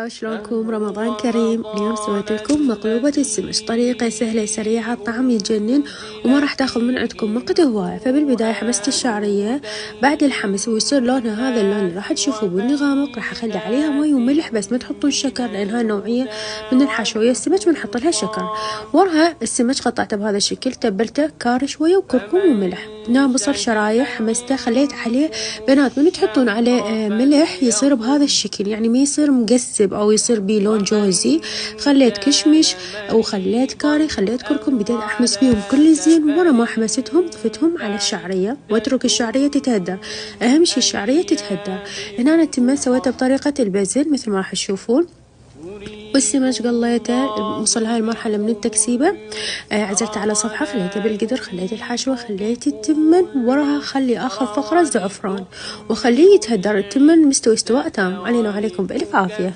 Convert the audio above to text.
مرحبا، شلونكم؟ رمضان كريم. اليوم سويت لكم مقلوبة السمش، طريقة سهلة سريعة، طعم يجنن وما راح تاخذ من عندكم وقت هواية. فبالبداية حمست الشعرية، بعد الحمس ويصير لونها هذا اللون اللي راح تشوفوه بني غامق، راح اخلي عليها مي وملح، بس ما تحطون شكر لان هاي النوعية من الحشوية السمك بنحط لها شكر. وراها السمك قطعته بهذا الشكل، تبلته كاري شوية وكركم وملح. هنا بصل شرايح حمسته، خليت عليه بنات من تحطون عليه ملح يصير بهذا الشكل، يعني ما يصير مقسب او يصير بيه لون جوزي. خليت كشمش وخليت كاري، خليت كركم، بديت احمس فيهم كل زين. ورا ما حمستهم ضفتهم على الشعريه واترك الشعريه تتهدى. اهم شي الشعريه تتهدى. هنا انا التمن سويته بطريقه البزل مثل ما راح تشوفون، والسمك قليته وصل هاي المرحلة من التكسيبة. عزلته على صفحة، خليته بالقدر، خليت الحشوة، خليت التمن. وراها خلي آخر فقرة زعفران وخليه يتهدر. التمن مستوي استواء تام. علينا وعليكم بألف عافية.